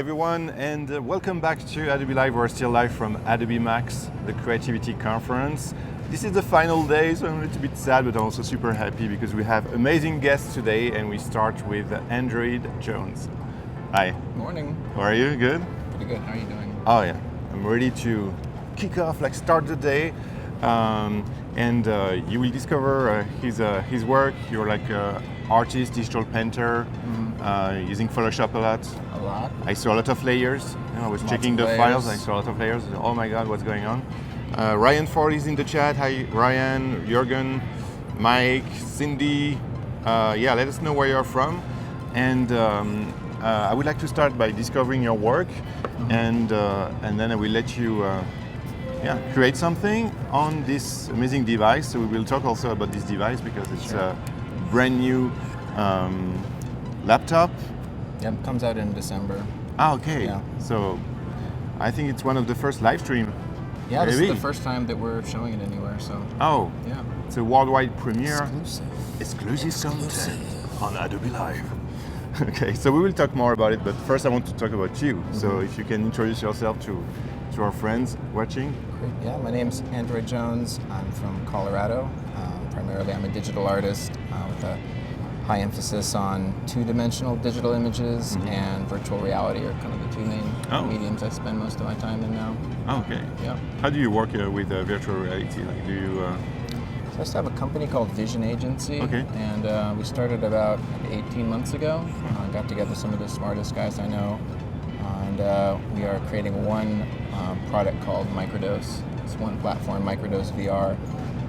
everyone, and welcome back to Adobe Live. We're still live from Adobe Max, the creativity conference. This is the final day, so I'm a little bit sad, but also super happy because we have amazing guests today, and we start with Android Jones. Hi. Morning. How are you? Good? Pretty good. How are you doing? Oh yeah, I'm ready to kick off, start the day. And you will discover his work. You're like an artist, digital painter, using Photoshop a lot. A lot. I saw a lot of layers. I was checking the files. I saw a lot of layers. Oh my God, what's going on? Ryan Ford is in the chat. Hi, Ryan, Jürgen, Mike, Cindy. Yeah, let us know where you're from. And I would like to start by discovering your work, and then I will let you create something on this amazing device. So we will talk also about this device because it's a brand new laptop. Yeah, it comes out in December. Ah, okay. Yeah. So I think it's one of the first live stream. Yeah, this is the first time that we're showing it anywhere. So. Oh. Yeah. It's a worldwide premiere. Exclusive content on Adobe Live. Okay, so we will talk more about it, but first I want to talk about you. So if you can introduce yourself to our friends watching. Great. Yeah, my name's Android Jones. I'm from Colorado. Primarily I'm a digital artist with a high emphasis on two-dimensional digital images and virtual reality are kind of the two main mediums I spend most of my time in now. Oh, okay. Yeah. How do you work with virtual reality? Like, do you? So I just have a company called Vision Agency, and we started about 18 months ago. Got together some of the smartest guys I know, and we are creating one product called Microdose. It's one platform, Microdose VR,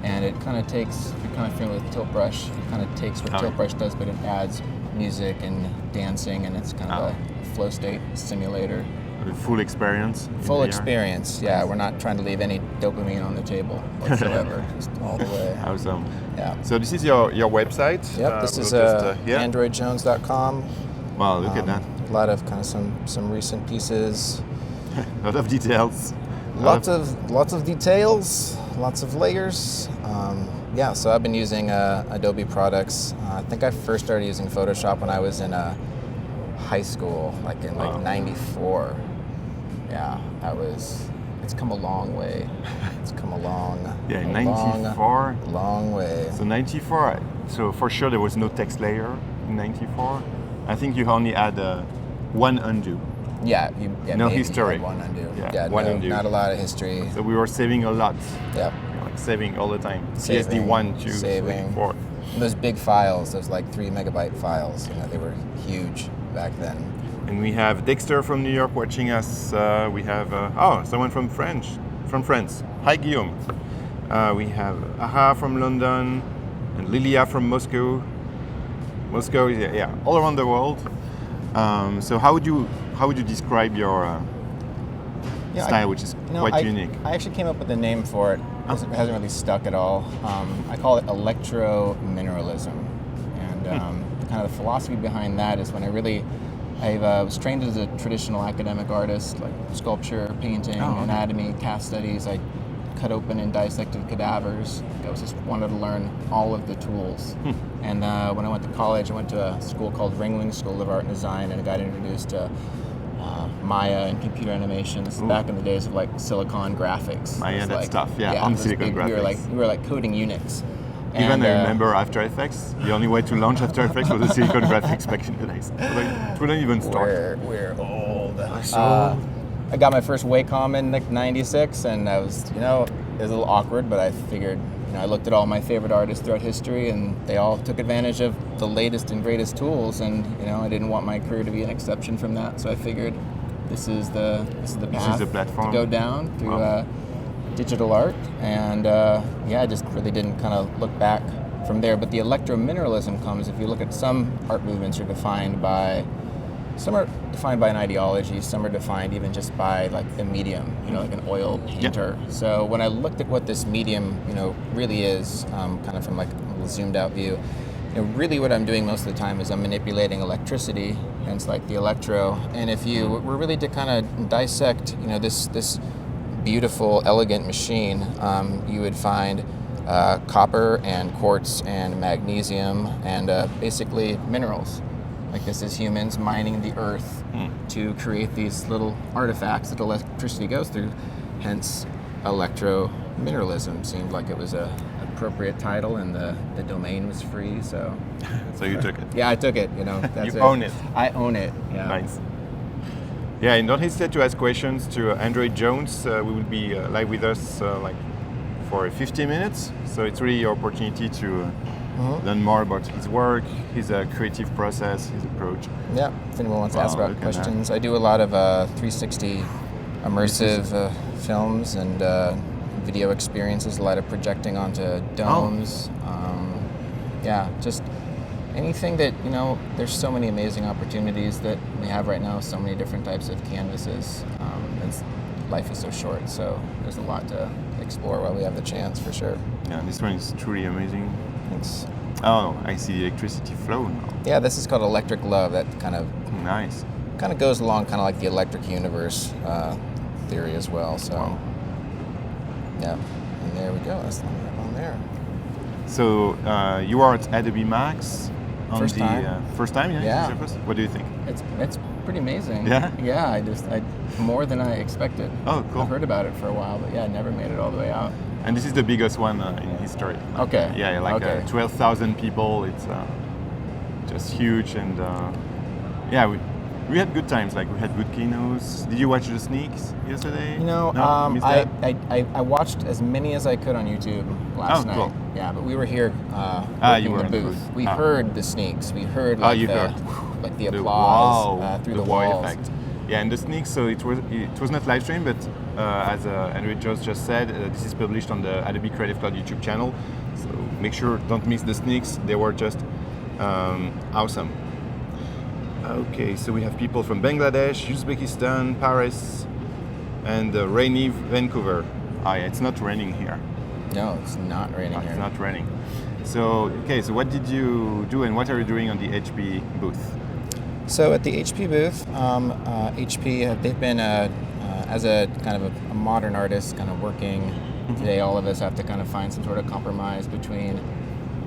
and it kind of takes, if you're kind of familiar with Tilt Brush, it kind of takes what Tilt Brush does, but it adds music and dancing, and it's kind of a flow state simulator. A full experience? Full experience, yeah. We're not trying to leave any dopamine on the table whatsoever, just all the way. Awesome. Yeah. So this is your website? Yep, this is androidjones.com. Wow, look at that. A lot of kind of some recent pieces. A lot of details. Lots of details, lots of layers. Yeah, so I've been using Adobe products. I think I first started using Photoshop when I was in high school, like in 94. Yeah, it's come a long way. It's come a long, 94? long way. So 94, so for sure there was no text layer in 94. I think you only had one undo. Yeah, no history. One undo. Yeah, one undo. Not a lot of history. So we were saving a lot. Yep. Like saving all the time. Saving, PSD 1, 2, 3, 4. And those big files, those like 3 megabyte files, they were huge back then. And we have Dexter from New York watching us. We have someone from France. Hi Guillaume. We have Aha from London and Lilia from Moscow. Moscow is all around the world. So how would you describe your style, which is quite unique? I actually came up with a name for it. It hasn't really stuck at all. I call it electro-mineralism. And kind of the philosophy behind that is when I was trained as a traditional academic artist, like sculpture, painting, anatomy, cast studies. I cut open and dissected cadavers. I just wanted to learn all of the tools. And when I went to college, I went to a school called Ringling School of Art and Design, and I got introduced to Maya and computer animation. This is back in the days of like Silicon graphics. Maya, that stuff, on Silicon graphics. We were like coding Unix. Even I remember After Effects. The only way to launch After Effects was the Silicon graphics back in the days. It wouldn't even start. We're old. So I got my first Wacom in like '96, and I was, it was a little awkward, but I figured, I looked at all my favorite artists throughout history, and they all took advantage of the latest and greatest tools, and I didn't want my career to be an exception from that, so I figured this is the path platform to go down through digital art, and I just really didn't kind of look back from there. But the electromineralism comes if you look at some art movements are defined by. Some are defined by an ideology, some are defined even just by like the medium, like an oil painter. So when I looked at what this medium, really is, kind of from like a zoomed out view, really what I'm doing most of the time is I'm manipulating electricity, hence like the electro. And if we're really to kind of dissect, this beautiful, elegant machine, you would find copper and quartz and magnesium and basically minerals. Like this is humans mining the earth to create these little artifacts that electricity goes through. Hence, electromineralism seemed like it was a appropriate title, and the domain was free. So, so you took it. Yeah, I took it. You know, that's you own it. I own it. Yeah. Nice. Yeah, and don't hesitate to ask questions to Android Jones. We will be live with us like for 50 minutes. So it's really your opportunity to learn more about his work, his creative process, his approach. Yeah, if anyone wants to ask about questions. I do a lot of 360 immersive films and video experiences, a lot of projecting onto domes. Yeah, just anything that, you know, there's so many amazing opportunities that we have right now, so many different types of canvases. Life is so short, so there's a lot to explore while we have the chance, for sure. Yeah, this one is truly amazing. Thanks. Oh, I see the electricity flow now. Yeah, this is called electric love. That kind of goes along kind of like the electric universe theory as well. So, yeah, and there we go. That's on there. So you are at Adobe Max. First time. First time, yeah. Yeah. What do you think? It's pretty amazing. Yeah. Yeah. I more than I expected. Oh, cool. I've heard about it for a while, but yeah, I never made it all the way out. And this is the biggest one in history. Okay. Yeah, like 12,000 people. It's just huge, and yeah, we had good times. Like we had good keynotes. Did you watch the sneaks yesterday? You know, no? I watched as many as I could on YouTube last night. Cool. Yeah, but we were here you were in the booth. We heard the sneaks. We heard like the applause through the walls. Effect. Yeah, and the sneaks. So it was not live stream, but as Android Jones just said, this is published on the Adobe Creative Cloud YouTube channel. So make sure don't miss the sneaks. They were just awesome. Okay, so we have people from Bangladesh, Uzbekistan, Paris, and rainy Vancouver. Yeah, it's not raining here. No, it's not raining here. It's not raining. So, okay, so what did you do and what are you doing on the HP booth? So at the HP booth, HP, they've been, as a kind of a modern artist, kind of working today, all of us have to kind of find some sort of compromise between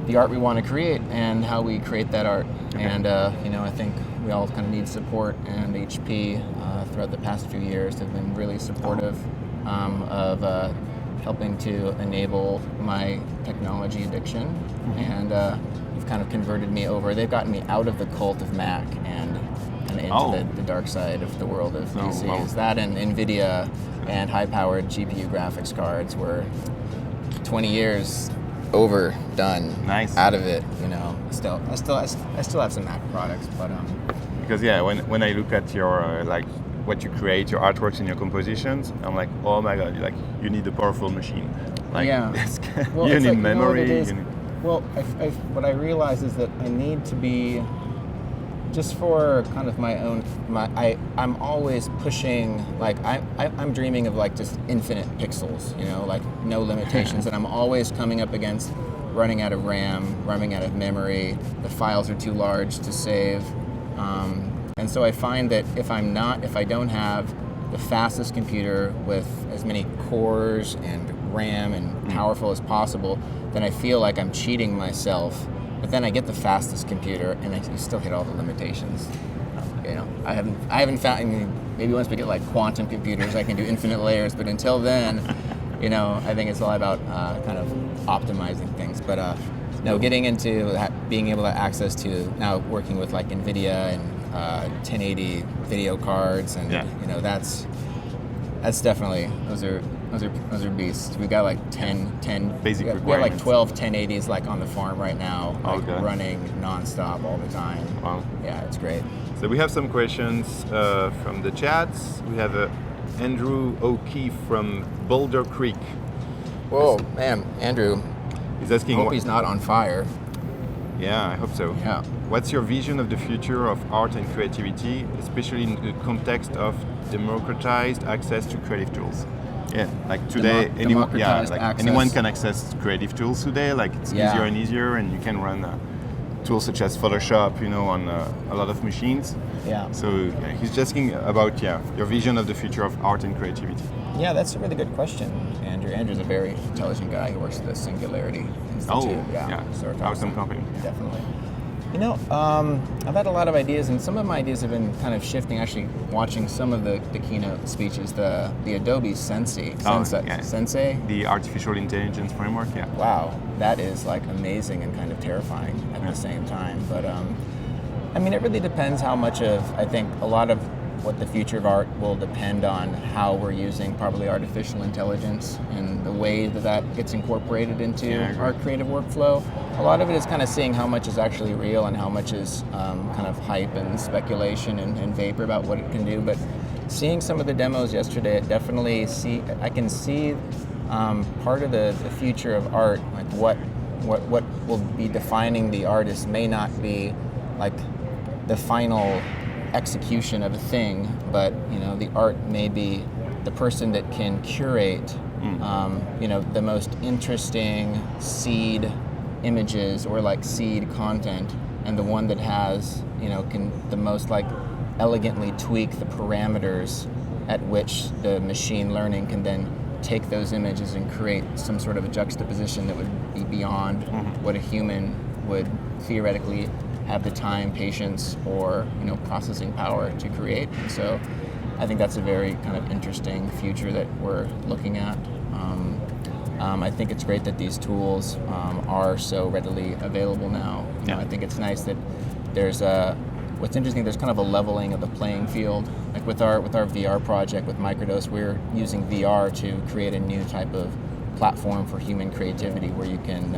the art we want to create and how we create that art. Okay. And, you know, I think we all kind of need support, and HP throughout the past few years have been really supportive of helping to enable my technology addiction, and you've kind of converted me over. They've gotten me out of the cult of Mac and into the dark side of the world of PCs. Wow. That and NVIDIA and high-powered GPU graphics cards were 20 years overdone. Nice. Out of it, you know. I still have some Mac products, but because when I look at your like what you create, your artworks and your compositions, I'm like, oh my god, like you need a powerful machine. Like, yeah. Well, you need memory. Well, what I realize is that I need to be, just for kind of my own, I'm always pushing, like I'm dreaming of like just infinite pixels, you know, like no limitations, and I'm always coming up against running out of RAM, running out of memory, the files are too large to save. And so I find that if I don't have the fastest computer with as many cores and RAM and powerful as possible, then I feel like I'm cheating myself. But then I get the fastest computer, and I still hit all the limitations. You know, I haven't found. I mean, maybe once we get like quantum computers, I can do infinite layers. But until then, you know, I think it's all about kind of optimizing things. But no, getting into being able to access to now working with like NVIDIA and 1080 video cards, and you know, that's definitely those are beasts. We got like 10 basic requirements. We have like 12 1080s like on the farm right now, like running nonstop all the time. Wow. Yeah, it's great. So we have some questions from the chats. We have Andrew O'Keefe from Boulder Creek. Whoa, man, Andrew. He's asking. I hope he's not on fire. Yeah, I hope so. Yeah. What's your vision of the future of art and creativity, especially in the context of democratized access to creative tools? Yeah, like today, anyone can access creative tools today. Like it's easier and easier, and you can run tools such as Photoshop, you know, on a lot of machines. Yeah. So he's just asking about your vision of the future of art and creativity. Yeah, that's a really good question, Andrew. Andrew's a very intelligent guy. He works at the Singularity Institute. Oh, yeah. So awesome company. Definitely. I've had a lot of ideas, and some of my ideas have been kind of shifting. Actually, watching some of the keynote speeches, the Adobe Sensei, the artificial intelligence framework. Yeah. Wow, that is like amazing and kind of terrifying at the same time. But I mean, it really depends how much of, I think, a lot of what the future of art will depend on how we're using probably artificial intelligence and the way that gets incorporated into our creative workflow. A lot of it is kind of seeing how much is actually real and how much is kind of hype and speculation and vapor about what it can do. But seeing some of the demos yesterday, I can see part of the future of art, like what will be defining the artist may not be like the final execution of a thing, but the art may be the person that can curate the most interesting seed images or like seed content, and the one that has can the most like elegantly tweak the parameters at which the machine learning can then take those images and create some sort of a juxtaposition that would be beyond what a human would theoretically have the time, patience, or processing power to create. And so I think that's a very kind of interesting future that we're looking at. I think it's great that these tools are so readily available now. I think it's nice that there's what's interesting, there's kind of a leveling of the playing field. Like with our VR project with Microdose, we're using VR to create a new type of platform for human creativity where you can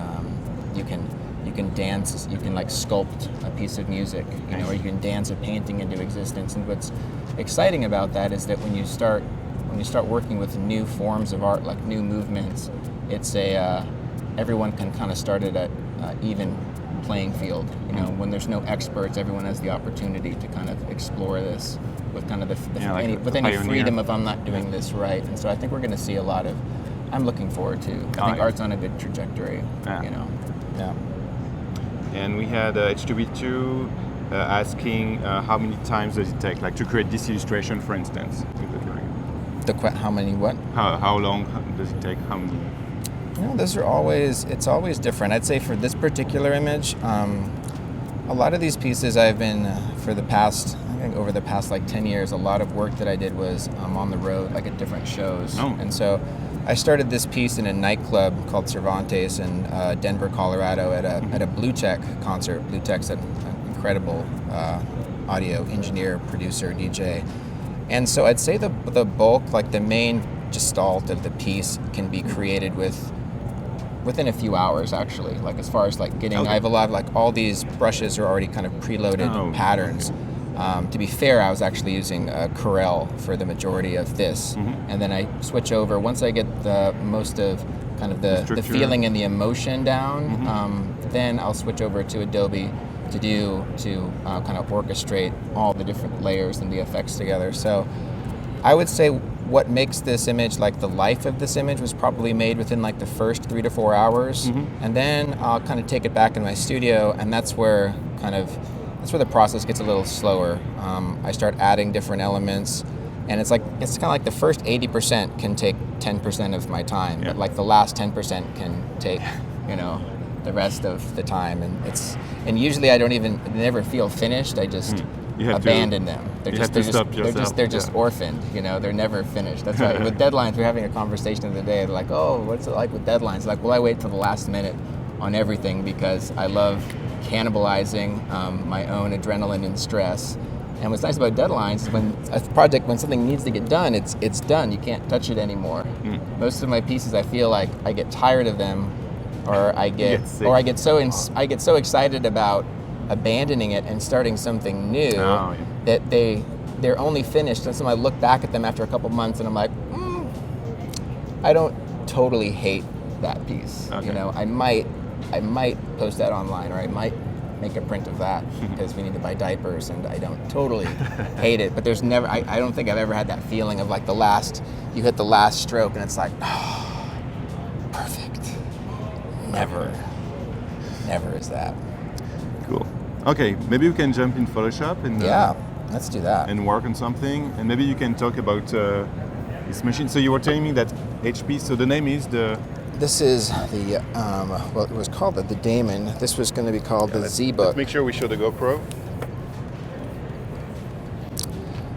dance, you can like sculpt a piece of music, or you can dance a painting into existence. And what's exciting about that is that when you start working with new forms of art, like new movements, it's everyone can kind of start at an even playing field. When there's no experts, everyone has the opportunity to kind of explore this with kind of any freedom of I'm not doing this right. And so I think we're going to see a lot of. I'm looking forward to. I think art's on a good trajectory. Yeah. And we had H2B2 asking how many times does it take, like to create this illustration, for instance. How many what? How long does it take? How many? Those are it's always different. I'd say for this particular image, a lot of these pieces I've been, over the past like 10 years, a lot of work that I did was on the road, like at different shows. And so I started this piece in a nightclub called Cervantes in Denver, Colorado at a Blue Check concert. Blue Check's an incredible audio engineer, producer, DJ. And so I'd say the bulk, like the main gestalt of the piece can be created within a few hours, actually. Like as far as like getting, I have a lot of like all these brushes are already kind of preloaded patterns. To be fair, I was actually using Corel for the majority of this. And then I switch over, once I get the most of kind of the feeling and the emotion down, then I'll switch over to Adobe to kind of orchestrate all the different layers and the effects together. So I would say what makes this image, like the life of this image, was probably made within like the first 3 to 4 hours. And then I'll kind of take it back in my studio, and that's where the process gets a little slower. I start adding different elements, and it's kind of like the first 80% can take 10% of my time, but like the last 10% can take, the rest of the time. And usually I never feel finished. I just abandon them. They're just orphaned. They're never finished. That's why with deadlines, we're having a conversation the other day. They're like, oh, what's it like with deadlines? Like, well, I wait till the last minute on everything because I love cannibalizing my own adrenaline and stress. And what's nice about deadlines is when something needs to get done, it's done. You can't touch it anymore. Most of my pieces, I feel like I get tired of them, or I get so excited about abandoning it and starting something new that they're only finished. And so I look back at them after a couple months and I'm like, I don't totally hate that piece. I might post that online, or I might make a print of that because we need to buy diapers, and I don't totally hate it. But there's never, I don't think I've ever had that feeling of like you hit the last stroke and it's like, oh, perfect. Never is that. Cool. Okay, maybe we can jump in Photoshop and let's do that and work on something. And maybe you can talk about this machine. So you were telling me that HP. So the name is the. This is the, well, it was called the Damon. This was going to be called the ZBook. Let's make sure we show the GoPro.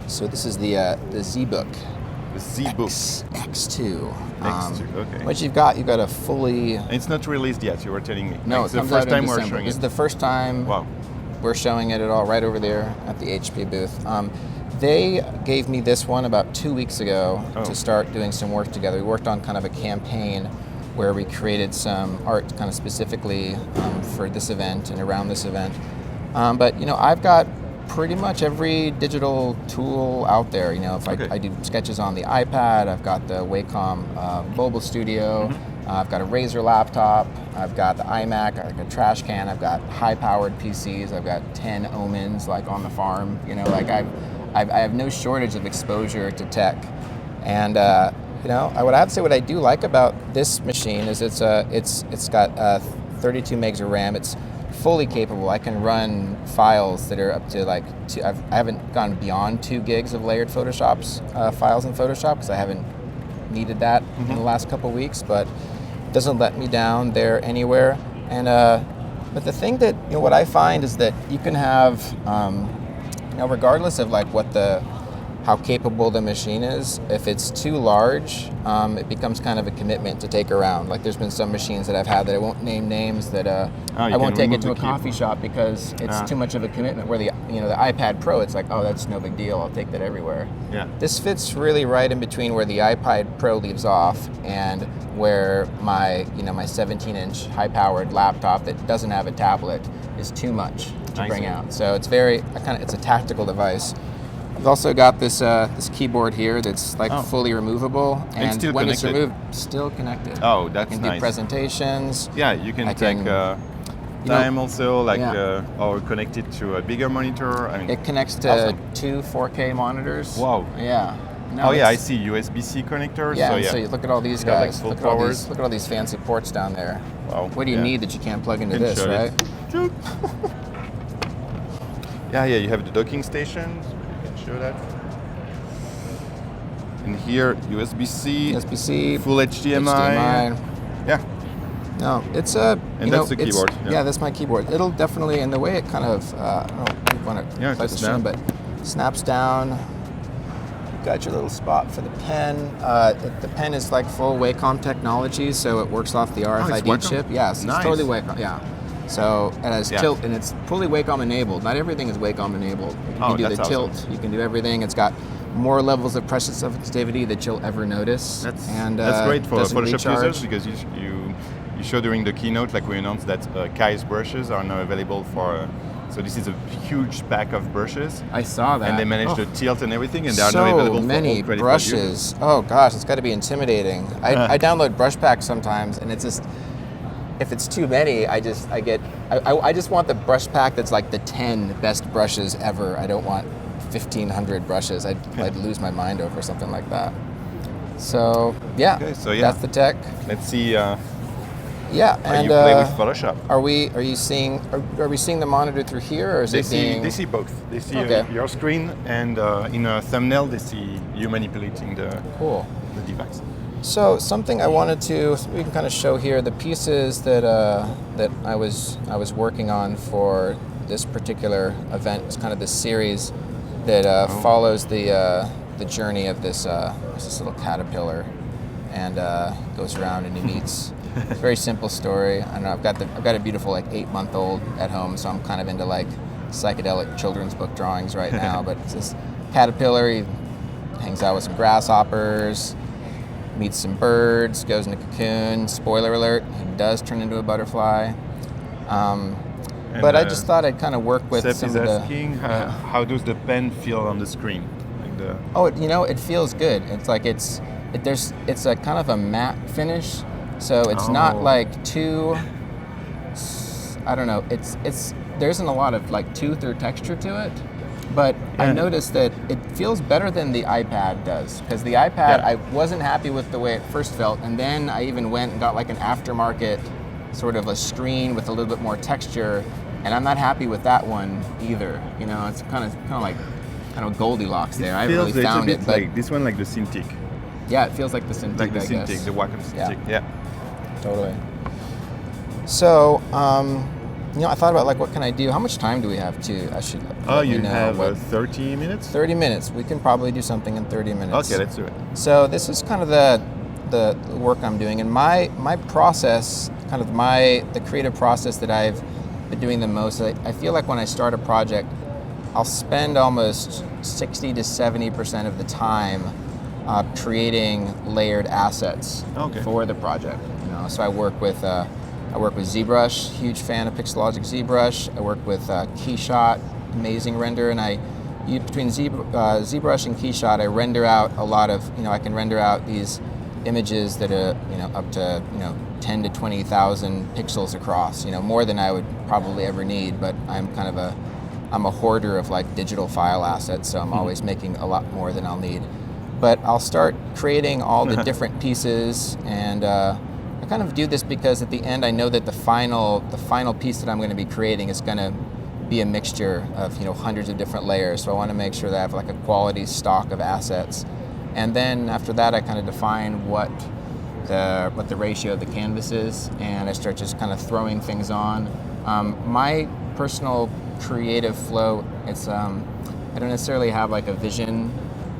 So this is the ZBook. The ZBook. X2. X2, okay. What you've got a fully... It's not released yet, you were telling me. No, it's it the comes first out in time we're December. showing This it. is the first time Wow. we're showing it at all, right over there at the HP booth. They gave me this one about 2 weeks ago to start doing some work together. We worked on kind of a campaign where we created some art kind of specifically for this event and around this event. But I've got pretty much every digital tool out there. If I do sketches on the iPad, I've got the Wacom Mobile Studio, I've got a Razer laptop, I've got the iMac, I've got a trash can, I've got high-powered PCs, I've got 10 Omens like on the farm. I have no shortage of exposure to tech, and I would have to say what I do like about this machine is it's got 32 megs of RAM. It's fully capable. I can run files that are up to like I haven't gone beyond 2 gigs of layered Photoshop's files in Photoshop because I haven't needed that in the last couple of weeks, but it doesn't let me down there anywhere. And but the thing that what I find is that you can have regardless of like how capable the machine is, if it's too large, it becomes kind of a commitment to take around. Like there's been some machines that I've had that I won't name names that I won't take it to a coffee shop because it's too much of a commitment. Where the iPad Pro, it's like, oh, that's no big deal. I'll take that everywhere. Yeah. This fits really right in between where the iPad Pro leaves off and where my 17-inch high-powered laptop that doesn't have a tablet is too much to bring out. So it's it's a tactical device. We've also got this keyboard here that's like fully removable, and when it's removed, still connected. Oh, that's nice. You can do presentations. Yeah, you can take time also, or connect it to a bigger monitor. I mean, it connects to 2 4K monitors. Wow. Yeah. No, I see USB-C connectors. Yeah, so you look at all these guys. Like look at all these fancy ports down there. Wow. What do you need that you can't plug into this, right? Yeah, you have the docking station. Show that. And here, USB-C, full HDMI. Yeah. No, it's a. And that's the keyboard. Yeah, that's my keyboard. It'll definitely, and the way it kind of, I don't know if you want to play the stream, but snaps down. You've got your little spot for the pen. The pen is like full Wacom technology, so it works off the RFID chip. Yes, it's totally Wacom. Yeah. So it has tilt, and it's fully Wacom enabled. Not everything is Wacom enabled. You can do the tilt. Awesome. You can do everything. It's got more levels of pressure sensitivity that you'll ever notice. That's great for Photoshop users because you showed during the keynote, like we announced that Kai's brushes are now available for. So this is a huge pack of brushes. I saw that. And they managed to tilt and everything, and they are now available for all many brushes. Oh gosh, it's got to be intimidating. I download brush packs sometimes, and it's just. If it's too many, I just want the brush pack that's like the 10 best brushes ever. I don't want 1,500 brushes. I'd lose my mind over something like that. So that's the tech. Let's see. And you play with Photoshop. Are we seeing the monitor through here, or is they see both. They see your screen, and in a thumbnail they see you manipulating the device. So something I wanted to, we can kind of show here the pieces that I was working on for this particular event. It's kind of this series that follows the journey of this little caterpillar, and goes around and he meets. It's a very simple story. I don't know. I've got a beautiful 8-month-old at home, so I'm kind of into like psychedelic children's book drawings right now. But it's this caterpillar. He hangs out with some grasshoppers. Meets some birds, goes in a cocoon. Spoiler alert, he does turn into a butterfly. But I just thought I'd kind of work with some of the... asking, how does the pen feel on the screen? It feels good. It's like it's a kind of a matte finish, so it's not like too... I don't know. There isn't a lot of like tooth or texture to it. But I noticed that it feels better than the iPad does, because the iPad, I wasn't happy with the way it first felt, and then I even went and got like an aftermarket sort of a screen with a little bit more texture, and I'm not happy with that one either. It's kind of like Goldilocks there. I haven't really found it, but like this one, like the Cintiq. Yeah, it feels like the Cintiq, Like the I Cintiq, guess. the Wacom Cintiq. Yeah. Totally. So, I thought about like, what can I do? How much time do we have to? I should. Oh, you have 30 minutes? 30 minutes. We can probably do something in 30 minutes. Okay, let's do it. So this is kind of the work I'm doing, and my process, kind of the creative process that I've been doing the most. I feel like when I start a project, I'll spend almost 60 to 70% of the time creating layered assets for the project. So I work with ZBrush, huge fan of Pixelogic ZBrush. I work with Keyshot, amazing render, and between ZBrush and Keyshot, I render out a lot of, I can render out these images that are, up to, 10 to 20,000 pixels across, more than I would probably ever need, but I'm a hoarder of like digital file assets, so I'm always making a lot more than I'll need. But I'll start creating all the different pieces, and I kind of do this because at the end I know that the final piece that I'm going to be creating is going to be a mixture of hundreds of different layers. So I want to make sure that I have like a quality stock of assets, and then after that I kind of define what the ratio of the canvas is, and I start just kind of throwing things on. My personal creative flow, it's I don't necessarily have like a vision.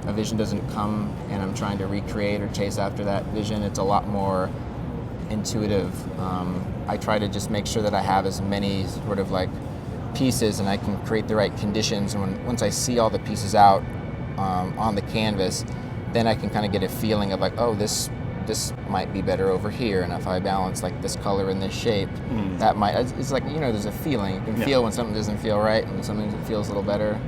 A vision doesn't come and I'm trying to recreate or chase after that vision. It's a lot more intuitive. I try to just make sure that I have as many sort of like pieces and I can create the right conditions, and once I see all the pieces out on the canvas, then I can kind of get a feeling of like, oh, this might be better over here, and if I balance like this color and this shape, that might, it's like, there's a feeling. You can feel when something doesn't feel right and something feels a little better.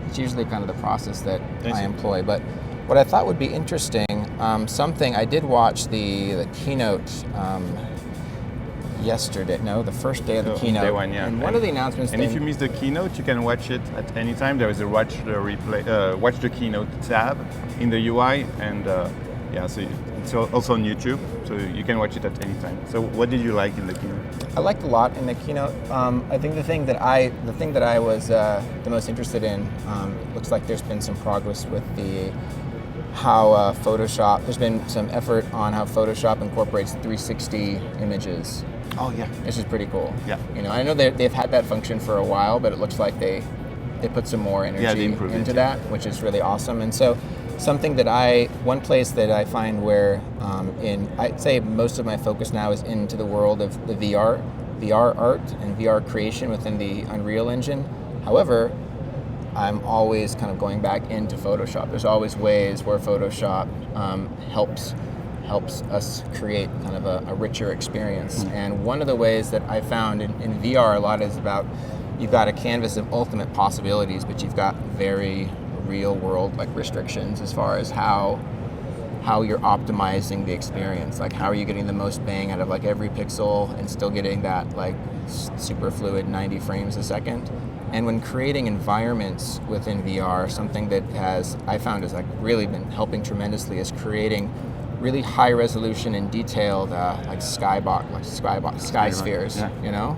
It's usually kind of the process that I employ. But what I thought would be interesting, something, I did watch the keynote yesterday, the first day of the keynote. Day one, yeah. And one of the announcements. And if you miss the keynote, you can watch it at any time. There is a watch the keynote tab in the UI, and so it's also on YouTube, so you can watch it at any time. So what did you like in the keynote? I liked a lot in the keynote. I think the thing that I was the most interested in, looks like there's been some progress with how Photoshop. There's been some effort on how Photoshop incorporates 360 images. Oh yeah, this is pretty cool. Yeah, I know they've had that function for a while, but it looks like they put some more energy into that, which is really awesome. And so, one place that I find where, I'd say most of my focus now is into the world of the VR art and VR creation within the Unreal Engine. However, I'm always kind of going back into Photoshop. There's always ways where Photoshop helps us create kind of a richer experience. And one of the ways that I found in VR a lot is about, you've got a canvas of ultimate possibilities, but you've got very real world like restrictions as far as how you're optimizing the experience. Like, how are you getting the most bang out of like every pixel and still getting that like super fluid 90 frames a second? And when creating environments within VR, something that I found has like really been helping tremendously is creating really high resolution and detailed like sky spheres. Yeah.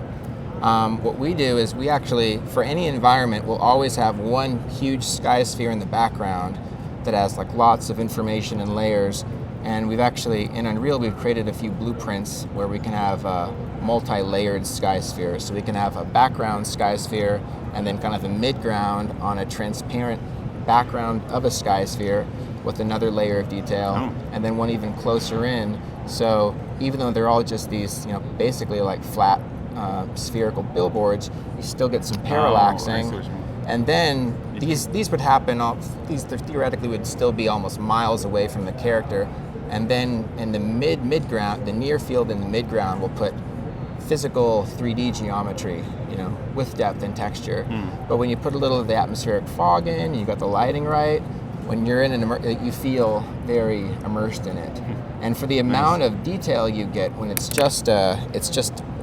What we do is we actually, for any environment, we'll always have one huge sky sphere in the background that has like lots of information and layers. And we've actually, in Unreal, we've created a few blueprints where we can have multi-layered sky spheres. So we can have a background sky sphere and then kind of a midground on a transparent background of a sky sphere with another layer of detail, and then one even closer in. So even though they're all just these, basically like flat spherical billboards, you still get some parallaxing. And then these would happen, these theoretically would still be almost miles away from the character. And then in the midground, the near field in the midground, we'll put physical 3D geometry, with depth and texture. But when you put a little of the atmospheric fog in, you got the lighting right, when you're in you feel very immersed in it. And for the amount of detail you get when it's just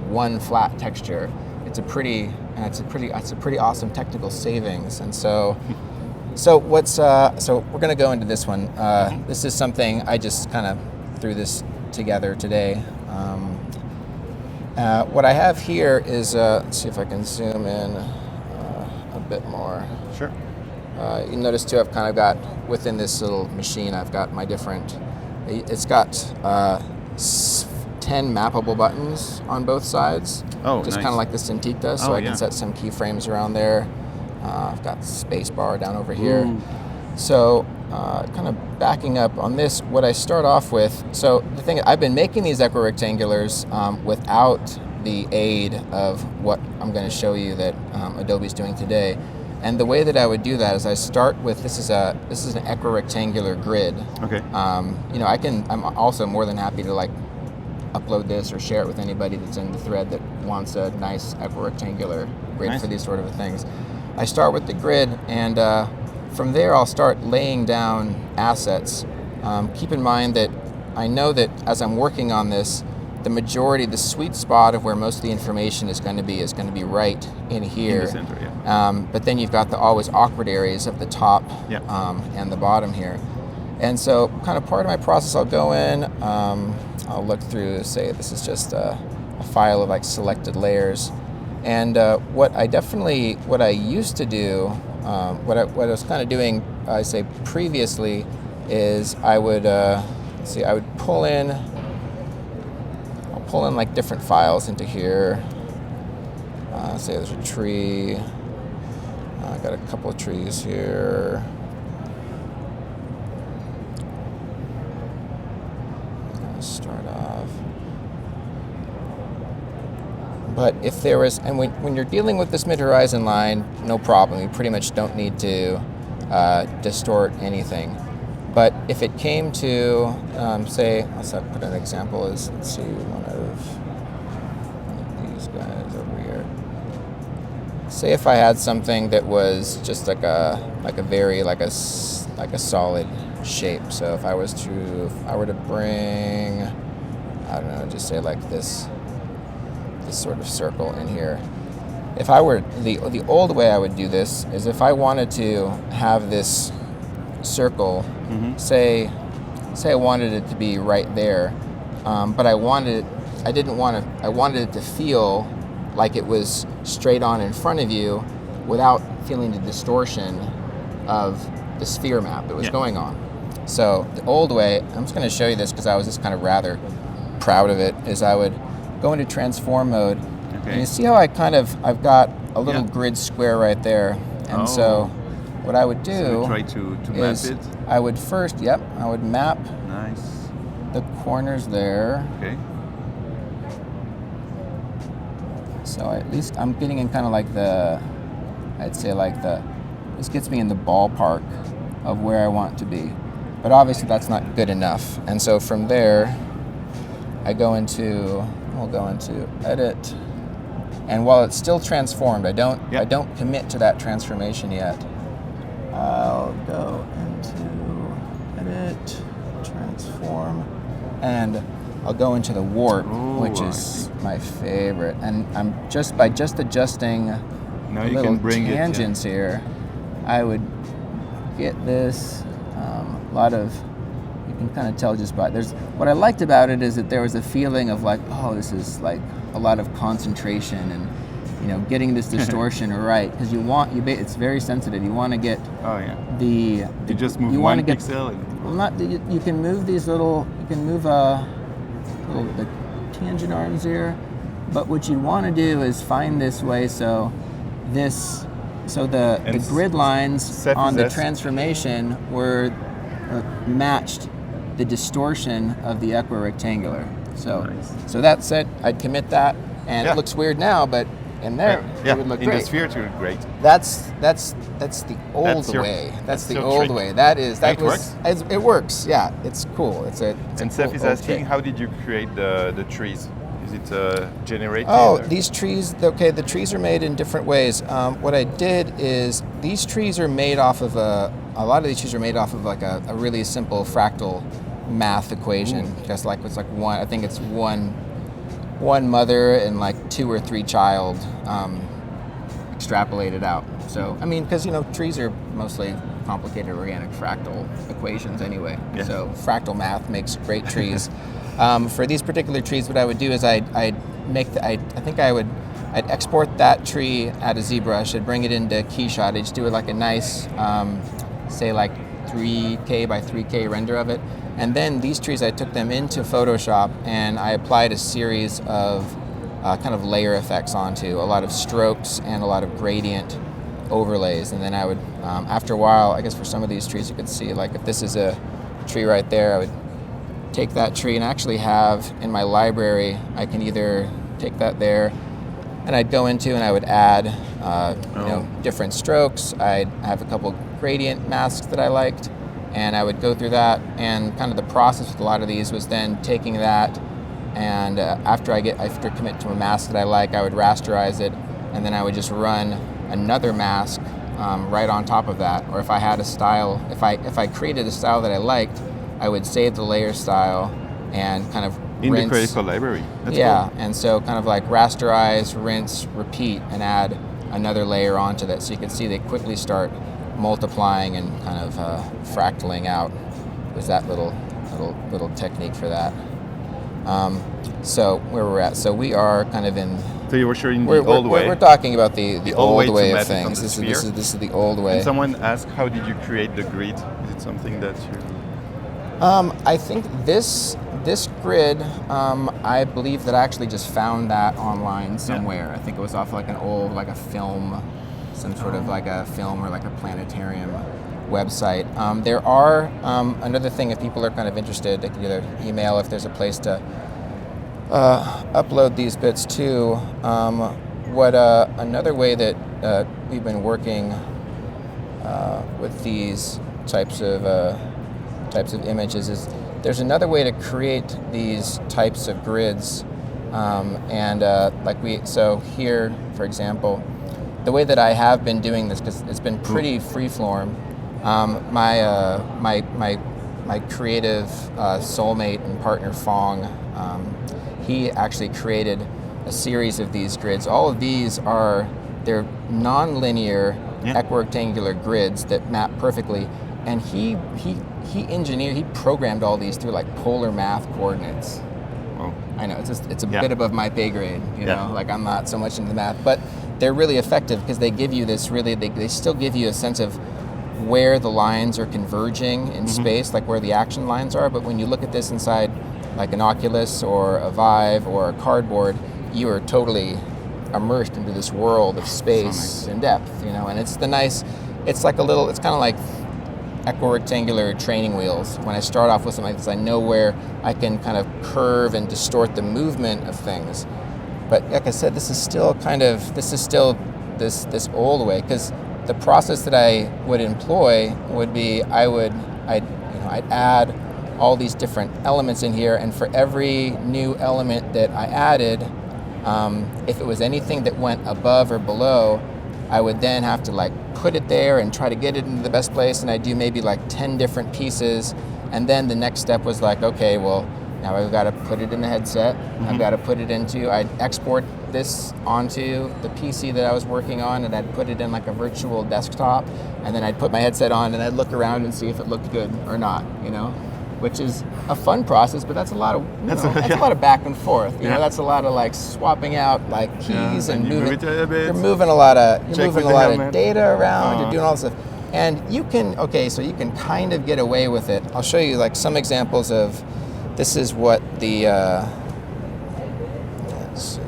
one flat texture, it's a pretty awesome technical savings. And so we're going to go into this one. This is something I just kind of threw this together today. What I have here is, let's see if I can zoom in a bit more. Sure. You notice too, I've kind of got, within this little machine, I've got my different It's got 10 mappable buttons on both sides. Oh, just nice. kind of like the Cintiq does. So I can set some keyframes around there. I've got space bar down over here. Ooh. So kind of backing up on this, what I start off with, so the thing, I've been making these equirectangulars without the aid of what I'm going to show you that Adobe's doing today. And the way that I would do that is I start with, this is an equirectangular grid. Okay. I'm also more than happy to like upload this or share it with anybody that's in the thread that wants a nice equirectangular grid for these sort of things. I start with the grid, and from there I'll start laying down assets. Keep in mind that I know that as I'm working on this, the sweet spot of where most of the information is going to be right in here. In the center, yeah. But then you've got the always awkward areas of the top and the bottom here. And so kind of part of my process, I'll go in, I'll look through, say this is just a file of like selected layers. And what I used to do, what I was kind of doing, I say previously, is I would pull in like different files into here. Say there's a tree. I got a couple of trees here. Start off. But if there was, and when you're dealing with this mid-horizon line, no problem. You pretty much don't need to distort anything. But if it came to, say, let's put an example as, let's see, one of these guys over here. Say if I had something that was just like a solid shape. So if I were to bring, I don't know, just say like this sort of circle in here. If I were, the old way I would do this is if I wanted to have this circle, say I wanted it to be right there, but I wanted it to feel like it was straight on in front of you without feeling the distortion of the sphere map that was going on. So the old way, I'm just going to show you this because I was just kind of rather proud of it, is I would go into transform mode, and you see how I've got a little grid square right there, and so what I would do try to map it. I would first, I would map the corners there. Okay. So at least I'm getting in kind of like this gets me in the ballpark of where I want to be. But obviously that's not good enough. And so from there, we'll go into edit. And while it's still transformed, I don't commit to that transformation yet. I'll go into edit, transform, and I'll go into the warp, which is my favorite. And I'm just adjusting now the you little can bring tangents here, I would get this lot of, you can kind of tell just by, what I liked about it is that there was a feeling of like, oh, this is like a lot of concentration and, you know, getting this distortion right, because it's very sensitive. You want to get you just move one pixel. You can move these little, the tangent arms here, but what you want to do is find this way so the grid lines on the transformation were matched the distortion of the equirectangular. So that's it. I'd commit that, and it looks weird now, but in there it would look great. In the sphere, it would look great. That's the old way. That's the old way. It works. Yeah, it's cool. It's Seth is asking, how did you create the trees? Is it generated? Oh, these trees. Okay, the trees are made in different ways. What I did is these trees are made off of a lot of these trees are made off of like a really simple fractal math equation. Just like it's like one. I think it's one mother and like 2 or 3 child extrapolated out. So I mean, because trees are mostly complicated organic fractal equations anyway. Yes. So fractal math makes great trees. For these particular trees, what I would do is I'd export that tree out of ZBrush. I'd bring it into Keyshot. I'd just do it like a nice, say like 3K by 3K render of it. And then these trees, I took them into Photoshop and I applied a series of kind of layer effects onto, a lot of strokes and a lot of gradient overlays. And then I would, after a while, I guess for some of these trees you could see, like if this is a tree right there, I would take that tree and actually have in my library, I can either take that there and I'd go into and I would add different strokes. I'd have a couple gradient masks that I liked, and I would go through that, and kind of the process with a lot of these was then taking that and after I commit to a mask that I like, I would rasterize it, and then I would just run another mask right on top of that. Or if I had a style, if I created a style that I liked, I would save the layer style and kind of in rinse. the Creative Cloud library. That's yeah, cool. And so kind of like rasterize, rinse, repeat, and add another layer onto that. So you can see they quickly start multiplying and kind of fractaling out. There's that little technique for that. So where we're at, so we are kind of in. So you were showing the old way. We're talking about the old way of things. This is the old way. And someone asked, how did you create the grid? Is it something that you? I think this grid, I believe that I actually just found that online somewhere. I think it was off like an old, like a film, some sort of like a film or like a planetarium website. There are, another thing, if people are kind of interested, they can either email if there's a place to upload these bits to. Another way that we've been working with these types of images is there's another way to create these types of grids, so here, for example, the way that I have been doing this, because it's been pretty freeform. My creative soulmate and partner Fong, he actually created a series of these grids. All of these they're non-linear equirectangular grids that map perfectly, and he programmed all these through like polar math coordinates. Wow. I know it's a bit above my pay grade, you know, like I'm not so much into the math, but they're really effective because they give you this they still give you a sense of where the lines are converging in space, like where the action lines are. But when you look at this inside like an Oculus or a Vive or a cardboard, you are totally immersed into this world of space and depth, you know. And it's it's kind of like equirectangular training wheels. When I start off with something like this, I know where I can kind of curve and distort the movement of things. But like I said, this is still this old way, because the process that I would employ would be I'd add all these different elements in here, and for every new element that I added, if it was anything that went above or below, I would then have to like put it there and try to get it into the best place, and I'd do maybe like 10 different pieces, and then the next step was like, okay, well, now I've got to put it in the headset, I've got to put it I'd export this onto the PC that I was working on, and I'd put it in like a virtual desktop, and then I'd put my headset on and I'd look around and see if it looked good or not, you know, which is a fun process, but that's a lot of a lot of back and forth, you know, that's a lot of like swapping out like keys and moving. You're moving a lot of data around. You're doing all this stuff, and you can kind of get away with it. I'll show you like some examples of. This is what the let's see.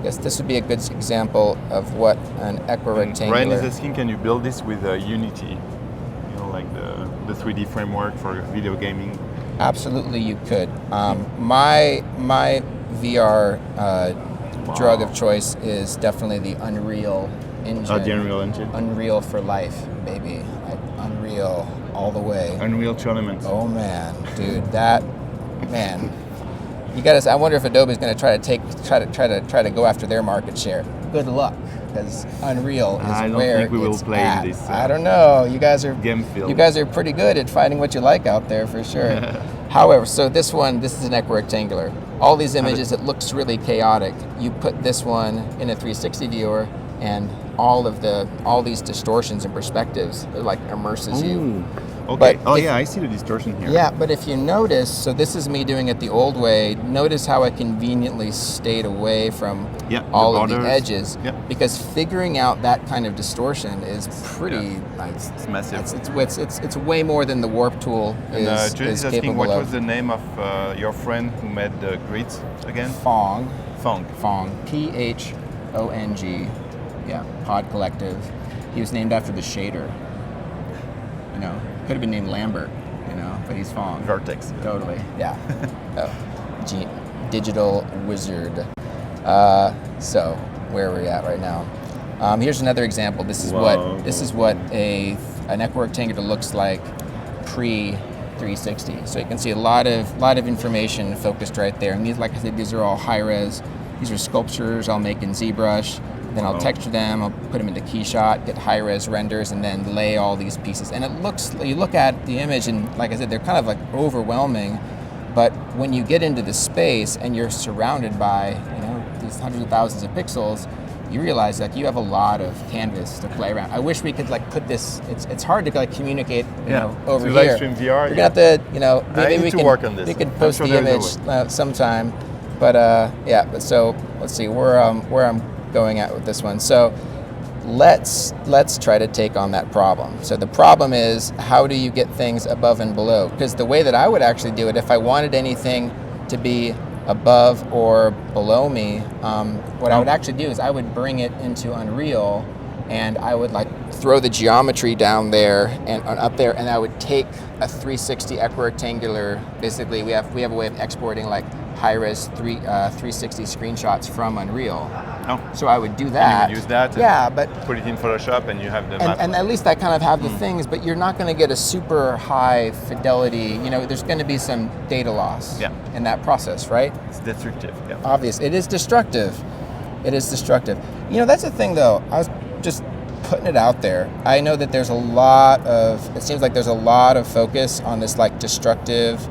I guess this would be a good example of what an equirectangular. Ryan is asking, can you build this with Unity? You know, like the 3D framework for video gaming. Absolutely, you could. My VR drug of choice is definitely the Unreal engine. The Unreal engine. Unreal for life, baby. Like Unreal all the way. Unreal Tournament. Oh man, dude, you gotta. I wonder if Adobe's gonna try to go after their market share. Good luck, because Unreal is I don't where think we will it's play at. in this. I don't know. You guys are game field. You guys are pretty good at finding what you like out there for sure. However, so this is an equirectangular. All these images, it looks really chaotic. You put this one in a 360 viewer, and all these distortions and perspectives, it like immerses you. Okay. I see the distortion here. Yeah, but if you notice, so this is me doing it the old way. Notice how I conveniently stayed away from all of the edges. Yeah. Because figuring out that kind of distortion is pretty. It's massive. It's way more than the warp tool is Julie's capable asking what of. was the name of your friend who made the grids again? Fong. Fong. Phong. Yeah, Pod Collective. He was named after the shader. You know, could have been named Lambert, you know, but he's Fong. Vertex. Totally, yeah. Digital wizard. So where are we at right now? Here's another example. This is what a network rectangular looks like pre 360. So you can see a lot of information focused right there. And these, like I said, these are all high res. These are sculptures I'll make in ZBrush. Then I'll texture them, I'll put them into Keyshot, get high-res renders, and then lay all these pieces. And you look at the image, and like I said, they're kind of like overwhelming. But when you get into the space and you're surrounded by, you know, these hundreds of thousands of pixels, you realize that you have a lot of canvas to play around. I wish we could like put this. It's hard to like communicate, you know, over here. Live stream VR. We're gonna have to, you know, maybe we can work on this. We could post the image sometime. But so let's see where I'm going at with this one. So let's try to take on that problem. So the problem is, how do you get things above and below? Because the way that I would actually do it, if I wanted anything to be above or below me, what I would actually do is I would bring it into Unreal, and I would like throw the geometry down there and up there, and I would take a 360 equirectangular. Basically, we have a way of exporting like high-res 360 screenshots from Unreal. Oh. So I would do that. And you would use that. But put it in Photoshop, and you have the map. And at least I kind of have the things, but you're not going to get a super high fidelity. You know, there's going to be some data loss in that process, right? It's destructive. Yeah. Obvious. It is destructive. It is destructive. You know, that's the thing, though. I was just putting it out there. I know that it seems like there's a lot of focus on this like destructive,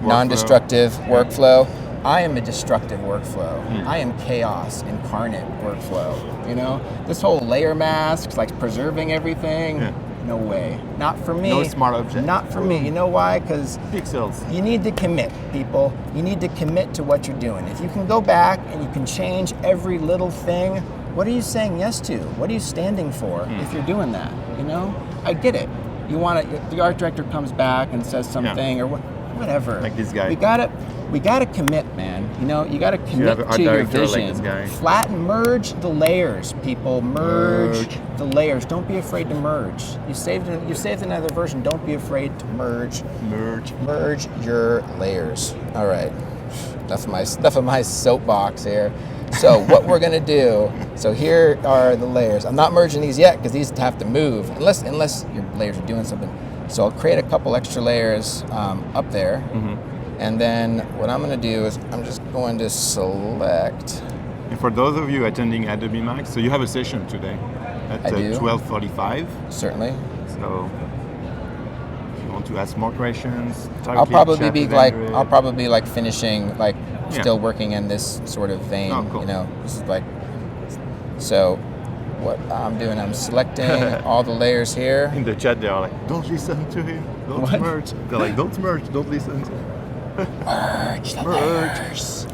non-destructive workflow. I am a destructive workflow. I am chaos incarnate workflow. You know, this whole layer masks, like preserving everything. No way. Not for me. No smart object. Not for me. You know why? Because pixels. You need to commit, people. You need to commit to what you're doing. If you can go back and you can change every little thing, what are you saying yes to? What are you standing for if you're doing that? You know, I get it. You want to. The art director comes back and says something or whatever. Like this guy. We gotta commit, man. You know, you gotta commit to your vision. Like this guy. Flatten, merge the layers, people. Merge the layers. Don't be afraid to merge. You saved another version. Don't be afraid to merge. Merge your layers. All right. Enough of my soapbox here. So what we're gonna do? So here are the layers. I'm not merging these yet because these have to move unless your layers are doing something. So I'll create a couple extra layers up there. And then what I'm going to do is I'm just going to select. And for those of you attending Adobe Max, so you have a session today at 12:45. Certainly. So if you want to ask more questions, I'll probably be like finishing, like still working in this sort of vein. Oh, cool. You know, this is like. So what I'm doing, I'm selecting all the layers here. In the chat, they are like, "Don't listen to him. Don't merge." They're like, "Don't merge. Don't listen to him." Merge the layers.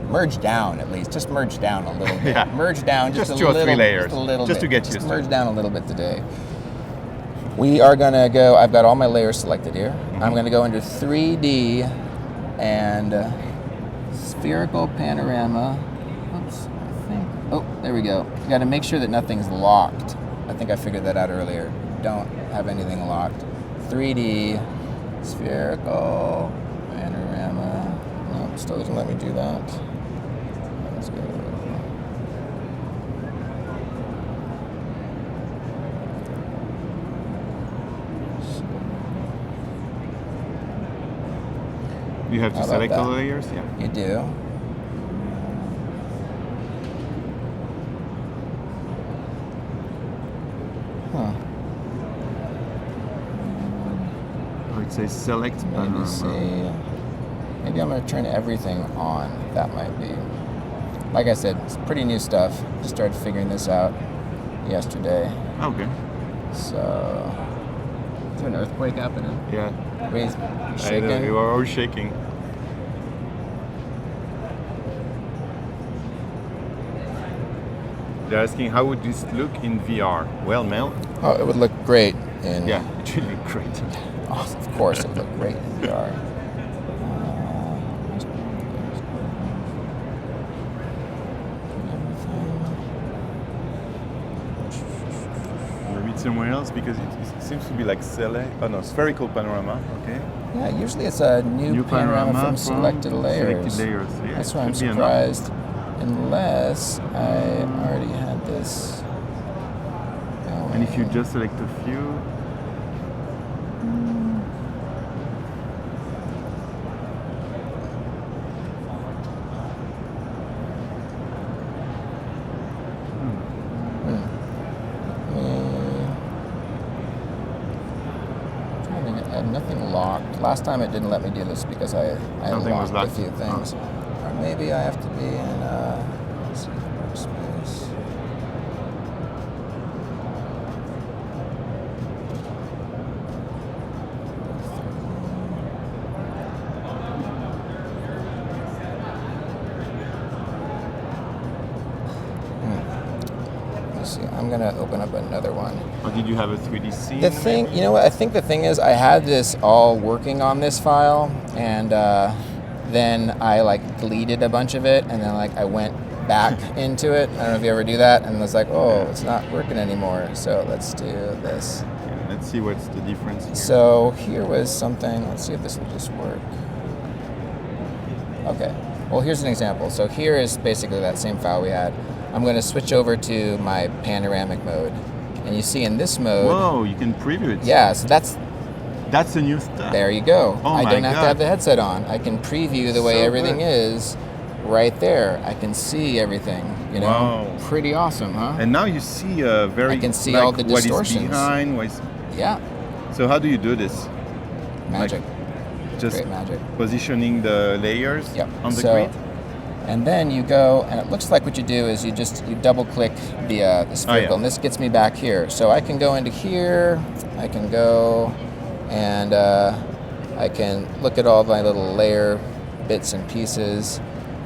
Merge down at least. Just merge down a little bit. Merge down just 2 or 3 layers. Just a little just bit. To get used to merge down a little bit today. We are gonna go. I've got all my layers selected here. I'm gonna go into 3D and spherical panorama. Oops. I think. Oh, there we go. You got to make sure that nothing's locked. I think I figured that out earlier. Don't have anything locked. 3D. Spherical panorama. Nope, still doesn't let me do that. Let's go. You have to select all the layers? Yeah. You do. It says select panorama. Maybe see. Maybe I'm going to turn everything on. That might be. Like I said, it's pretty new stuff. Just started figuring this out yesterday. Okay. So, is there an earthquake happening? Yeah. Everybody's I know, shaking. you are all shaking. They're asking how would this look in VR? Well, Mel. Oh, it would look great in. Yeah, it would look great. Oh, of course, it would look great in VR. Maybe it's somewhere else because it seems to be like spherical panorama. Okay. Yeah, usually it's a new panorama from selected layers. Selected layers. Yeah, That's why I'm should be surprised. Unless I already had this. And if you just select a few. I have nothing locked. Last time it didn't let me do this because I Something was locked a locked. few things. Or maybe I have to be in let's see, workspace. Let me see. I'm gonna open up another one. Or did you have a 3D scene? The thing, you know what? I think the thing is, I had this all working on this file, and then I like deleted a bunch of it, and then like I went back into it. I don't know if you ever do that, and it's like, oh, it's not working anymore. So let's do this. Yeah, let's see what's the difference here. So here was something. Let's see if this will just work. Okay. Well, here's an example. So here is basically that same file we had. I'm going to switch over to my panoramic mode. And you see in this mode... Whoa, you can preview it. Yeah, so that's the new stuff. there you go. Oh I my don't have to God. have the headset on. I can preview the way So everything good. is right there. I can see everything, you know? Wow. Pretty awesome, huh? And now you see very... I can see like, all the what is distortions. behind, what is... Yeah, So how do you do this? magic. Just Great magic. positioning the layers Yep. on the So- grid? And then you go, and it looks like what you do is you double click the spherical, and this gets me back here. So I can go into here, I can go, and I can look at all my little layer bits and pieces.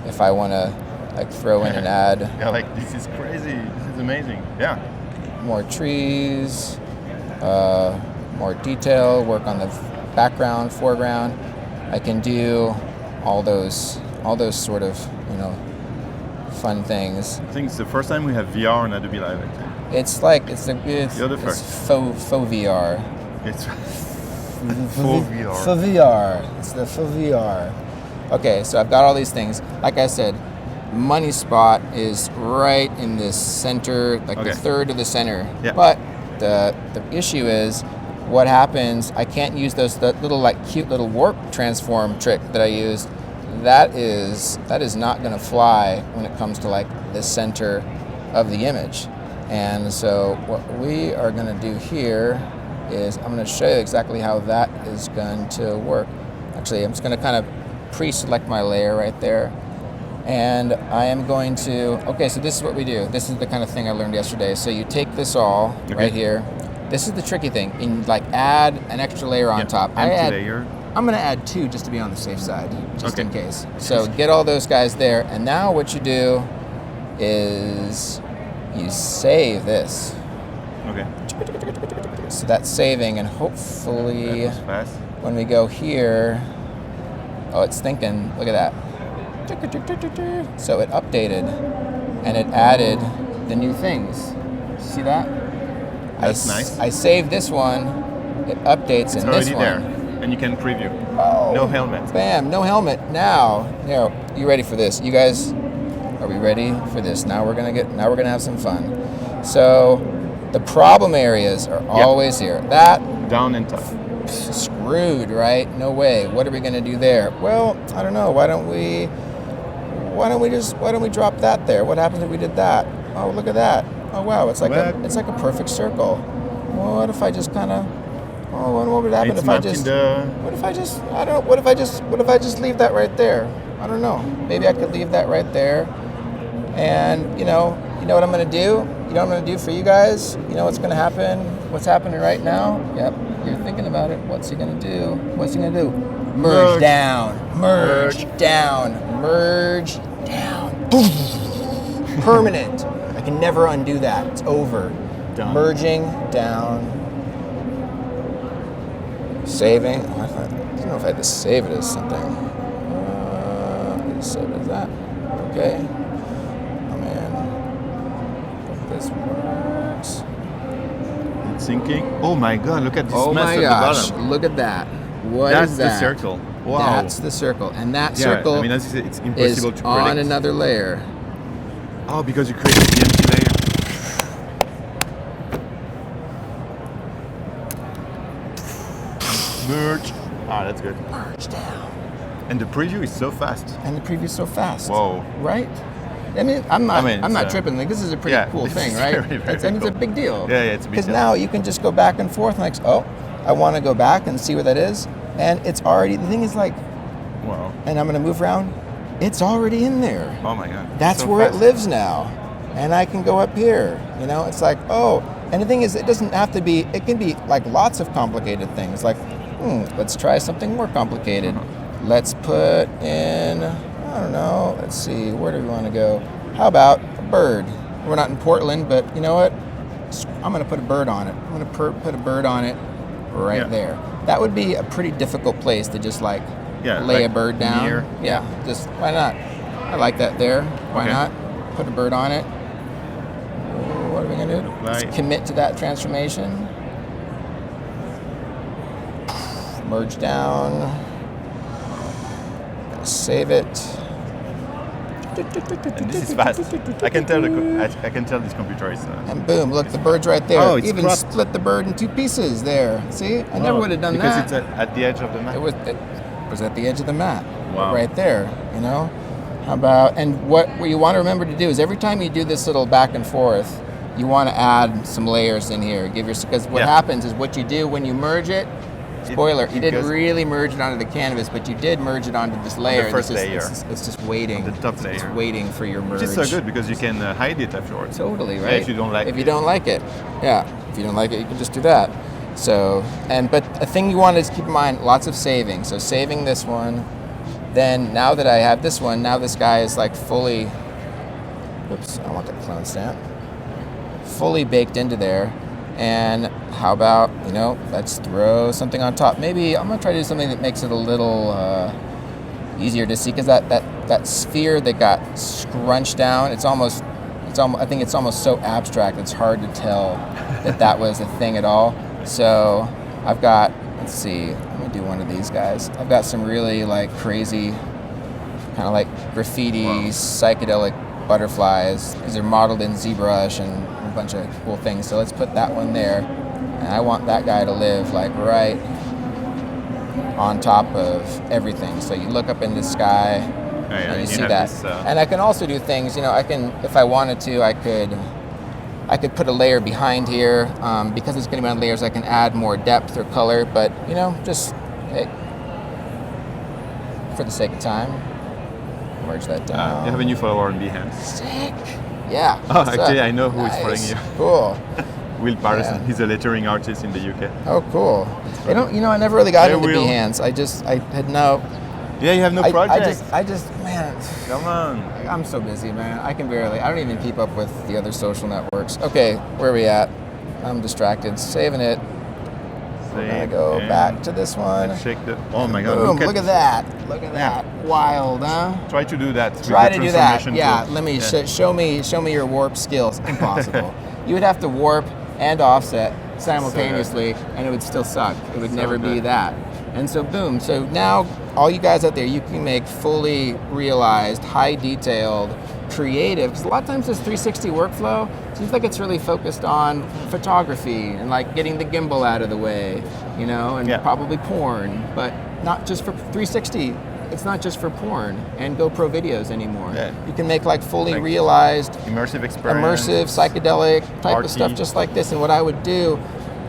If I want to like throw in and add Yeah, like this is crazy. This is amazing. Yeah. more trees, more detail, work on the background, foreground. I can do all those sort of, you know, fun things. I think it's the first time we have VR on Adobe Live. I think. It's like it's You're the first. faux VR. It's full VR. Faux VR. It's the faux VR. Okay, so I've got all these things. Like I said, money spot is right in the center, like the Okay. third of the center. Yeah. But the issue is, what happens? I can't use that little like cute little warp transform trick that I used. That is not going to fly when it comes to like the center of the image. And so what we are going to do here is I'm going to show you exactly how that is going to work. Actually, I'm just going to kind of pre-select my layer right there. And I am going to, okay, so this is what we do. This is the kind of thing I learned yesterday. So you take this all right here. This is the tricky thing. And like add an extra layer on top. Layer. I'm going to add 2 just to be on the safe side, just Okay. in case. So get all those guys there. And now what you do is you save this. Okay. So that's saving, and hopefully That was fast. when we go here, oh, it's thinking, look at that. So it updated and it added the new things. See that? That's nice. I saved this one, it updates It's in this already one. there, and you can preview. Oh, No helmet. Bam, no helmet. Now, you ready for this? You guys, are we ready for this? Now we're gonna have some fun. So the problem areas are always here. That Down and top. screwed, right? No way. What are we gonna do there? Well, I don't know. Why don't we drop that there? What happens if we did that? Oh, look at that. Oh wow, it's like a perfect circle. Well, what if I just kind of what would happen It's if I mapped in just the... what if I just leave that right there? I don't know. Maybe I could leave that right there. And you know what I'm gonna do? You know what I'm going to do for you guys? You know what's going to happen? What's happening right now? Yep, you're thinking about it. What's he going to do? What's he going to do? Merge down, merge down, merge down. Permanent. I can never undo that. It's over. Done. Merging down. Saving. Oh, I don't know if I had to save it as something. Let's save it as that. Okay. Oh man. Hope this works. It's sinking. Oh my god, look at this Oh mess my at gosh, the bottom. look at that. What That's is that? the circle. Wow. That's the circle. And that circle I mean, it's is impossible to on predict. another layer. Oh, because you created the empty layer. Merge. Ah, that's good. Merge down. And the preview is so fast. And the preview's so fast. Whoa. Right? I mean, I'm not it's, tripping. Like, this is a pretty cool this thing, is right? very, very It's a cool. big deal. Yeah, it's a big Because deal. now you can just go back and forth and like, oh, I want to go back and see where that is. And it's already, the thing is like, Wow. and I'm going to move around, it's already in there. Oh my god. That's so where fast. it lives now. And I can go up here, you know, it's like, oh, and the thing is, it doesn't have to be, it can be like lots of complicated things. Like, let's try something more complicated. Let's put in, I don't know, let's see, where do we want to go? How about a bird? We're not in Portland, but you know what? I'm going to put a bird on it. I'm going to put a bird on it right there. That would be a pretty difficult place to just like lay like a bird down. near. Yeah, just why not? I like that there. Why Okay. not? Put a bird on it. What are we going to do? Right. Let's commit to that transformation. Merge down. Save it. And this is fast. I can tell I can tell this computer is. And boom, look, the bird's right there. Oh, it's Even cropped. split the bird in two pieces there. See? I never would have done because that. it's at the edge of the map. It was at the edge of the mat. Wow. Right there, you know? How about, and what you want to remember to do is every time you do this little back and forth, you want to add some layers in here. Because what happens is what you do when you merge it, spoiler, you didn't really merge it onto the canvas, but you did merge it onto this layer. The first This is- layer. It's just waiting. The top It's layer. waiting for your merge. Which is so good because you can hide it afterwards. Totally, right? Yeah, if you don't like If it. you don't like it. Yeah. If you don't like it, you can just do that. So, but a thing you want to keep in mind, lots of saving. So saving this one, then now that I have this one, now this guy is like fully, oops, I don't want that clone stamp, fully baked into there. And how about, you know, let's throw something on top. Maybe I'm gonna try to do something that makes it a little easier to see, because that sphere that got scrunched down, I think it's almost so abstract it's hard to tell that was a thing at all. So I've got, let's see, let me do one of these guys. I've got some really like crazy, kind of like graffiti, psychedelic butterflies. These are modeled in ZBrush and a bunch of cool things. So let's put that one there. And I want that guy to live like right on top of everything. So you look up in the sky and you see have that. this, And I can also do things, you know, I can, if I wanted to, I could put a layer behind here. Because it's going to be on layers, I can add more depth or color, but you know, just for the sake of time, merge that down. You have a new follower on Behance. Sick. Yeah. Oh, what's actually, up? I know who is Nice. following you. Cool. Will Patterson. Yeah. He's a lettering artist in the UK. Oh, cool. You know, I never really got Hey, into Will. Behance. I had no. Yeah, you have no project. I just, man. Come on. I'm so busy, man. I don't even keep up with the other social networks. Okay, where are we at? I'm distracted. Saving it. We're gonna go back to this one. Let's check the. Oh my God! Boom! Look at that! Look at Yeah. that! Wild, huh? Try to do that. with Try the to do that. transformation Yeah. tool. Let me show me your warp skills. Impossible. You would have to warp and offset simultaneously, and it would still suck. It would never be good. that. And so boom. So now all you guys out there, you can make fully realized, high detailed, creative. Because a lot of times this 360 workflow seems like it's really focused on photography and like getting the gimbal out of the way, you know, and probably porn, but not just for 360. It's not just for porn and GoPro videos anymore. Yeah. You can make like fully realized, Immersive experience. immersive, psychedelic type Arty. of stuff just like this. And what I would do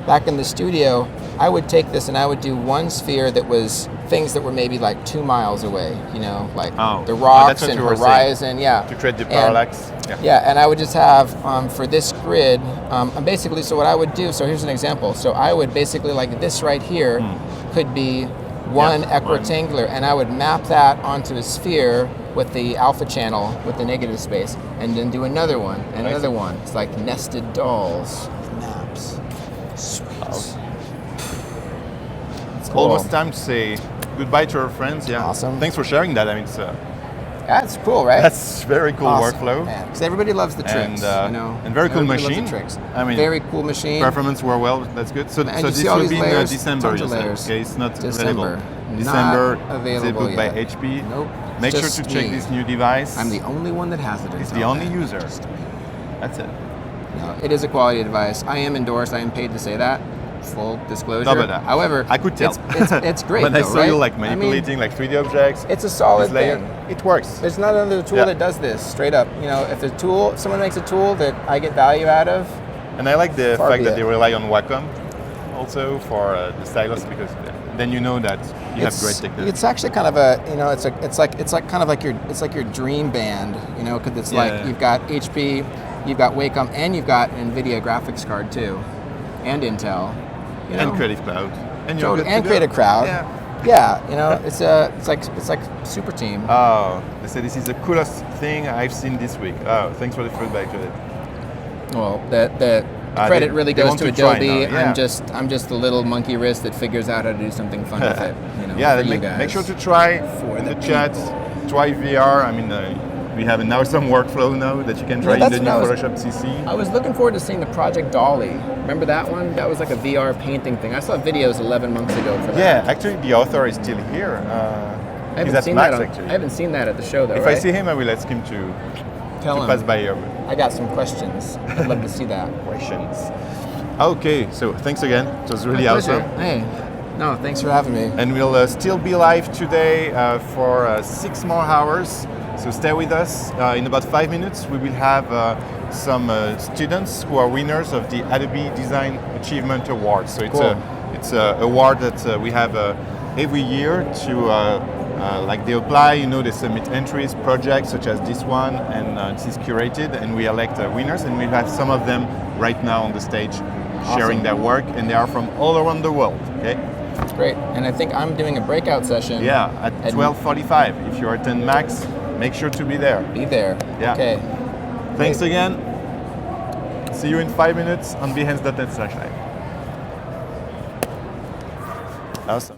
back in the studio, I would take this and I would do one sphere that was things that were maybe like 2 miles away, you know, like the rocks and horizon, to create the parallax. Yeah, and I would just have, for this grid, basically, so what I would do, so here's an example. So I would basically, like this right here, could be one equirectangular, and I would map that onto a sphere with the alpha channel, with the negative space, and then do another one, and another one. It's like nested dolls, maps. Sweet. It's almost time to say goodbye to our friends. Yeah. Awesome. Thanks for sharing that. I mean, that's cool, right? That's very cool workflow. Because everybody loves the tricks, and, you know. And very cool everybody machine. Loves the tricks. I mean, very cool machine. Performance were well. That's good. So this will be in December. You said. Okay, it's not available. December. Available ZBook by HP. Nope. Make sure to check this new device. I'm the only one that has it. It's the only user. That's it. No, it is a quality device. I am endorsed. I am paid to say that. Full disclosure. No, but, however, I could tell. It's great. When though, I saw right? you like manipulating like 3D objects, it's a solid thing. It works. There's not another tool that does this straight up. You know, if someone makes a tool that I get value out of. And I like the fact that they rely on Wacom also for the stylus, because then you know that you have great technology. It's actually kind of a, you know, it's like your dream band, you know, because it's like you've got HP, you've got Wacom, and you've got an NVIDIA graphics card too, and Intel, you know? And Creative Cloud, and Creative Cloud. Yeah, you know, it's like super team. Oh, they say this is the coolest thing I've seen this week. Oh, thanks for the feedback to it. Well, the credit really goes to Adobe. I'm just the little monkey wrist that figures out how to do something fun with it. You know, make sure to try in the chat. Try VR. I mean, we have now some workflow now that you can try in the new Photoshop CC. I was looking forward to seeing the Project Dolly. Remember that one? That was like a VR painting thing. I saw videos 11 months ago for that. Yeah, actually, the author is still here. I haven't seen that at the show though. If I see him, I will ask him to pass by here. I got some questions. I'd love to see that. Questions. Okay, so thanks again. It was really awesome. Hey, no, thanks for having me. And we'll still be live today for 6 more hours. So stay with us. In about 5 minutes, we will have some students who are winners of the Adobe Design Achievement Award. So it's an award that we have every year to. Like they apply, you know, they submit entries, projects such as this one, and this is curated, and we elect winners, and we have some of them right now on the stage sharing their work, and they are from all around the world. Okay, that's great. And I think I'm doing a breakout session. Yeah, at 12:45. If you attend Max, make sure to be there. Be there. Yeah. Okay. Thanks again. See you in 5 minutes on behance.net/live. Awesome.